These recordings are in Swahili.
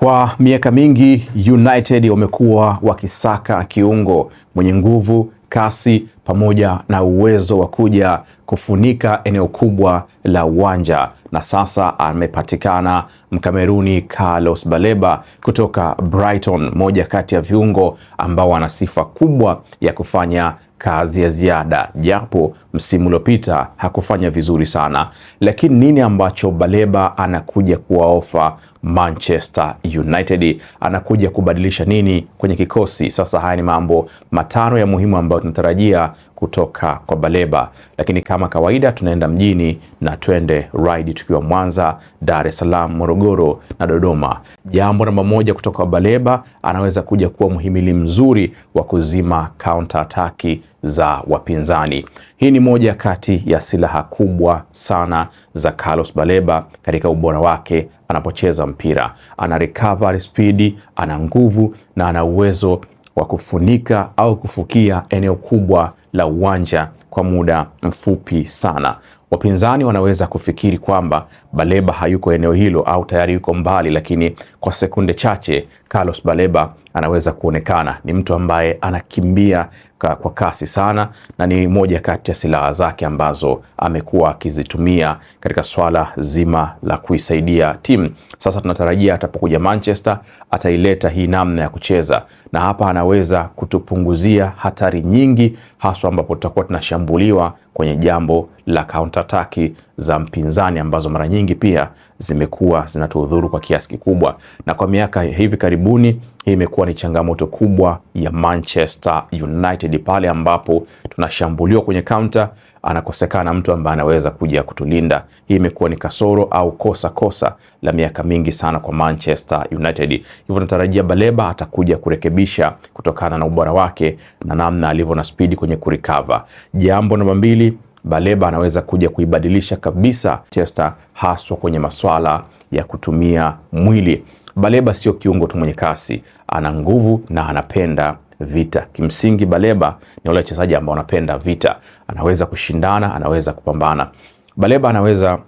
Kwa miaka mingi United wamekuwa wakisaka kiungo mwenye nguvu, kasi pamoja na uwezo wa kuja kufunika eneo kubwa la uwanja, na sasa amepatikana Mkameruni Carlos Baleba kutoka Brighton, moja kati ya viungo ambao wana sifa kubwa ya kufanya kazi ya ziada, japo msimu uliopita hakufanya vizuri sana. Lakini nini ambacho Baleba anakuja kuwaofa Manchester United? Anakuja kubadilisha nini kwenye kikosi? Sasa haya ni mambo matano ya muhimu ambayo tunatarajia kutoka kwa Baleba, lakini kama kawaida tunaenda mjini na twende ride tukiwa Mwanza, Dar es Salaam, Morogoro na Dodoma. Jambo namba moja kutoka kwa Baleba, anaweza kuja kuwa muhimili mzuri wa kuzima counter attack za wapinzani. Hii ni moja kati ya silaha kubwa sana za Carlos Baleba katika ubora wake anapocheza mpira. Ana recovery speed, ana nguvu na ana uwezo wa kufunika au kufukia eneo kubwa la uwanja kwa muda mfupi sana. Wapinzani wanaweza kufikiri kwamba Baleba hayuko eneo hilo au tayari yuko mbali, lakini kwa sekunde chache Carlos Baleba anaweza kuonekana. Ni mtu ambaye anakimbia kwa kasi sana na ni moja kati ya silaha zake ambazo amekuwa akizitumia katika swala zima la kuisaidia timu. Sasa tunatarajia atapokuja Manchester ataileta hii namna ya kucheza, na hapa anaweza kutupunguzia hatari nyingi, haswa ambapo tutakuwa tunashambuliwa kwenye jambo la counter attack za mpinzani ambazo mara nyingi pia zimekuwa zinatuudhuru kwa kiasi kikubwa. Na kwa miaka hivi karibuni hii imekuwa ni changamoto kubwa ya Manchester United, pale ambapo tunashambuliwa kwenye counter anakosekana mtu ambaye anaweza kuja kutulinda. Hii imekuwa ni kasoro au kosa la miaka mingi sana kwa Manchester United. Hivyo tunatarajia Baleba atakuja kurekebisha kutokana na ubora wake na namna alivyo na speed kwenye kurecover. Jambo namba mbili, Baleba anaweza kuja kuibadilisha kabisa Manchester, haswa kwenye maswala ya kutumia mwili. Baleba sio kiungo tu mwenye kasi, ana nguvu na anapenda vita. Kimsingi Baleba ni wale wachezaji ambao wanapenda vita, anaweza kushindana, anaweza kupambana. Baleba anaweza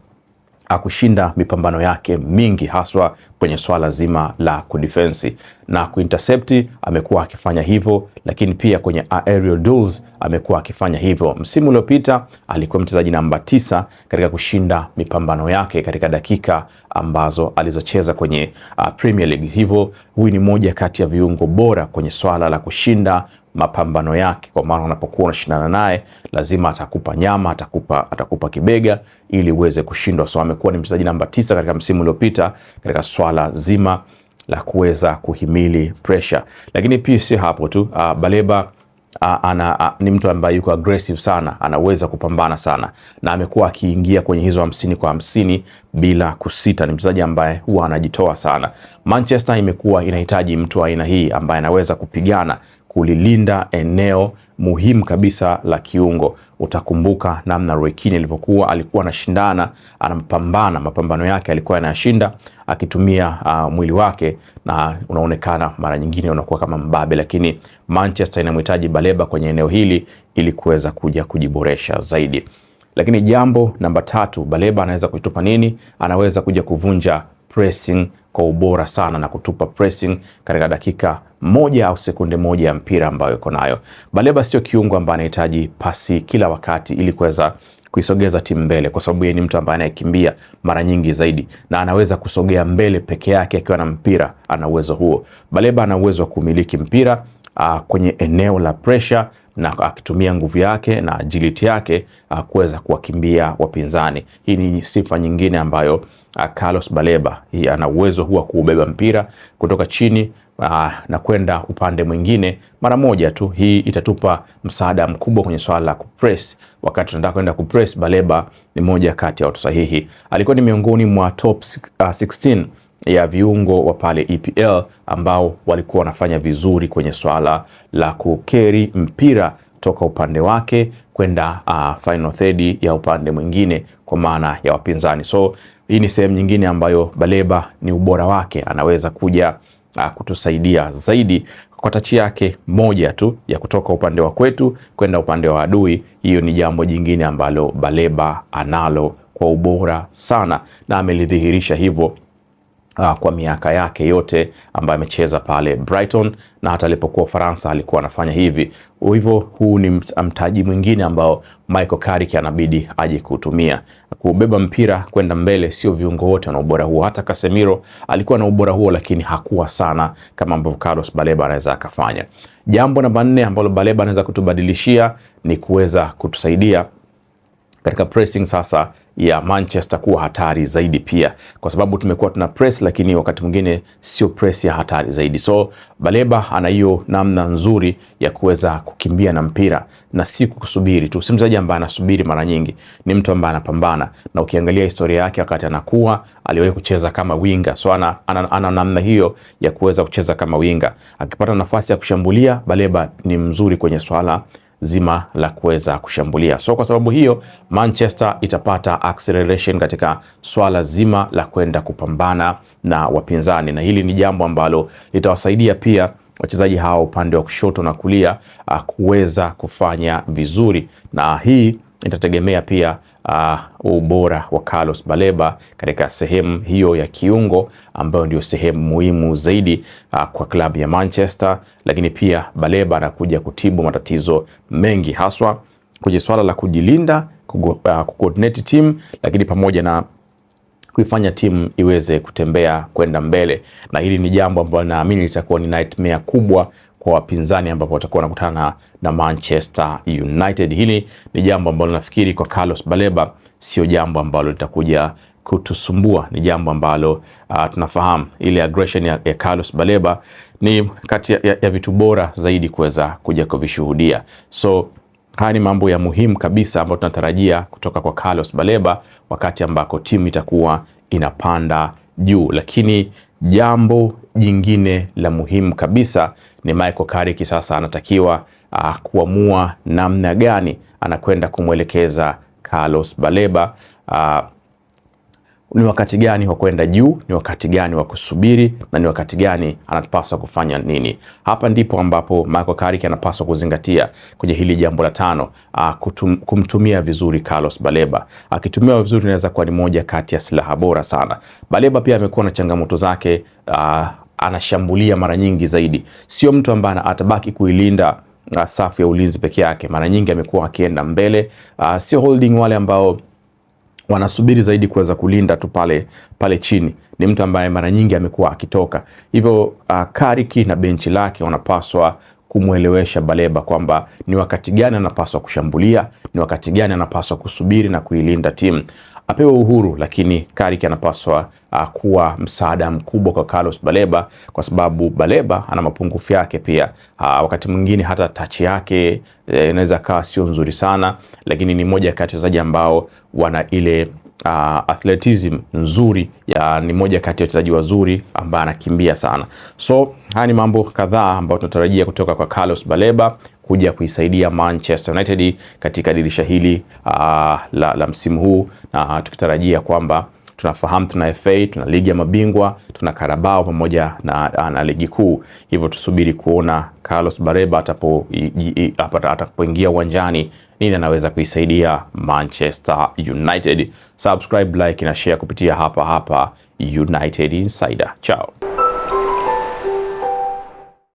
kushinda mipambano yake mingi, haswa kwenye swala zima la kudefensi na kuintercept. Amekuwa akifanya hivyo, lakini pia kwenye aerial duels amekuwa akifanya hivyo. Msimu uliopita alikuwa mchezaji namba 9 katika kushinda mipambano yake katika dakika ambazo alizocheza kwenye Premier League. Hivyo huyu ni moja kati ya viungo bora kwenye swala la kushinda mapambano yake, kwa maana unapokuwa unashindana naye lazima atakupa nyama, atakupa kibega ili uweze kushindwa. So amekuwa ni mchezaji namba 9 katika msimu uliopita katika swala zima la kuweza kuhimili pressure. Lakini pia si hapo tu, Baleba ni mtu ambaye yuko aggressive sana, anaweza kupambana sana na amekuwa akiingia kwenye hizo 50 kwa 50 bila kusita. Ni mchezaji ambaye huwa anajitoa sana. Manchester imekuwa inahitaji mtu wa aina hii ambaye anaweza kupigana, kulilinda eneo muhimu kabisa la kiungo. Utakumbuka namna Roy Keane alikuwa anashindana, anapambana, mapambano yake alikuwa anayashinda akitumia mwili wake, na unaonekana mara nyingine unakuwa kama mbabe, lakini Manchester inamhitaji Baleba kwenye eneo hili ili kuweza kuja kujiboresha zaidi. Lakini jambo namba 3, Baleba anaweza kutupa nini? Anaweza kuja kuvunja pressing kwa ubora sana na kutupa pressing katika dakika moja au sekunde moja ya mpira ambayo yuko nayo. Baleba sio kiungo ambaye anahitaji pasi kila wakati ili kuweza kuisogeza timu mbele, kwa sababu yeye ni mtu ambaye anayekimbia mara nyingi zaidi na anaweza kusogea mbele peke yake akiwa na mpira. Ana uwezo huo. Baleba ana uwezo wa kumiliki mpira kwenye eneo la pressure na akitumia nguvu yake na agility yake kuweza kuwakimbia wapinzani. Hii ni sifa nyingine ambayo Carlos Baleba ana uwezo huwa kuubeba mpira kutoka chini na kwenda upande mwingine mara moja tu. Hii itatupa msaada mkubwa kwenye swala la kupress. Wakati tunataka kwenda kupress, Baleba ni moja kati ya watu sahihi. Alikuwa ni miongoni mwa top 16 ya viungo wa pale EPL ambao walikuwa wanafanya vizuri kwenye swala la kukeri mpira toka upande wake kwenda final third ya upande mwingine kwa maana ya wapinzani. So hii ni sehemu nyingine ambayo Baleba ni ubora wake, anaweza kuja kutusaidia zaidi kwa tachi yake moja tu ya kutoka upande wa kwetu kwenda upande wa adui. Hiyo ni jambo jingine ambalo Baleba analo kwa ubora sana na amelidhihirisha hivyo kwa miaka yake yote ambayo amecheza pale Brighton, na hata alipokuwa Ufaransa alikuwa anafanya hivi. Hivyo huu ni mtaji mwingine ambao Michael Carrick anabidi aje kutumia, kubeba mpira kwenda mbele. Sio viungo wote wana ubora huo, hata Casemiro alikuwa na ubora huo, lakini hakuwa sana kama ambavyo Carlos Baleba anaweza akafanya. Jambo namba 4 ambalo Baleba anaweza kutubadilishia ni kuweza kutusaidia katika pressing sasa ya Manchester kuwa hatari zaidi pia, kwa sababu tumekuwa tuna press lakini wakati mwingine sio press ya hatari zaidi. So Baleba ana hiyo namna nzuri ya kuweza kukimbia na mpira na si kusubiri tu. Si mchezaji ambaye anasubiri mara nyingi, ni mtu ambaye anapambana, na ukiangalia historia yake wakati anakuwa aliwahi kucheza kama winga. So ana namna hiyo ya kuweza kucheza kama winga. Akipata nafasi ya kushambulia, Baleba ni mzuri kwenye swala zima la kuweza kushambulia. So kwa sababu hiyo Manchester itapata acceleration katika swala zima la kwenda kupambana na wapinzani, na hili ni jambo ambalo litawasaidia pia wachezaji hao upande wa kushoto na kulia kuweza kufanya vizuri, na hii itategemea pia ubora wa Carlos Baleba katika sehemu hiyo ya kiungo ambayo ndio sehemu muhimu zaidi kwa klabu ya Manchester. Lakini pia Baleba anakuja kutibu matatizo mengi, haswa kwenye swala la kujilinda, coordinate team, lakini pamoja na kuifanya timu iweze kutembea kwenda mbele, na hili ni jambo ambalo naamini litakuwa ni nightmare kubwa kwa wapinzani ambapo watakuwa wanakutana na Manchester United. Hili ni jambo ambalo nafikiri kwa Carlos Baleba sio jambo ambalo litakuja kutusumbua. Ni jambo ambalo tunafahamu ile aggression ya Carlos Baleba ni kati ya vitu bora zaidi kuweza kuja kuvishuhudia. So haya ni mambo ya muhimu kabisa ambayo tunatarajia kutoka kwa Carlos Baleba wakati ambako timu itakuwa inapanda juu. Lakini jambo jingine la muhimu kabisa ni Michael Carrick sasa anatakiwa kuamua namna gani anakwenda kumwelekeza Carlos Baleba. Ni wakati gani wa kwenda juu, ni wakati gani wa kusubiri, na ni wakati gani anapaswa kufanya nini. Hapa ndipo ambapo Michael Carrick anapaswa kuzingatia kwenye hili jambo la 5, kumtumia vizuri Carlos Baleba. Akitumia vizuri inaweza kuwa ni moja kati ya silaha bora sana. Baleba pia amekuwa na changamoto zake, anashambulia mara nyingi zaidi. Sio mtu ambaye atabaki kuilinda safu ya ulinzi peke yake. Mara nyingi amekuwa akienda mbele, sio holding wale ambao wanasubiri zaidi kuweza kulinda tu pale chini. Ni mtu ambaye mara nyingi amekuwa akitoka. Hivyo Carrick na benchi lake wanapaswa kumwelewesha Baleba kwamba ni wakati gani anapaswa kushambulia, ni wakati gani anapaswa kusubiri na kuilinda timu. Apewe uhuru, lakini Carrick anapaswa kuwa msaada mkubwa kwa Carlos Baleba, kwa sababu Baleba ana mapungufu yake pia. Wakati mwingine hata touch yake inaweza kawa sio nzuri sana, lakini ni moja kati ya wachezaji ambao wana ile athleticism nzuri, ni moja kati ya wachezaji wazuri ambaye anakimbia sana. So haya ni mambo kadhaa ambayo tunatarajia kutoka kwa Carlos Baleba kuja kuisaidia Manchester United katika dirisha hili la msimu huu, na tukitarajia kwamba tunafahamu tuna FA, tuna ligi ya mabingwa, tuna Carabao pamoja na ligi kuu. Hivyo tusubiri kuona Carlos Baleba atapoingia uwanjani nini anaweza kuisaidia Manchester United. Subscribe, like na share kupitia hapa United Insider. Ciao.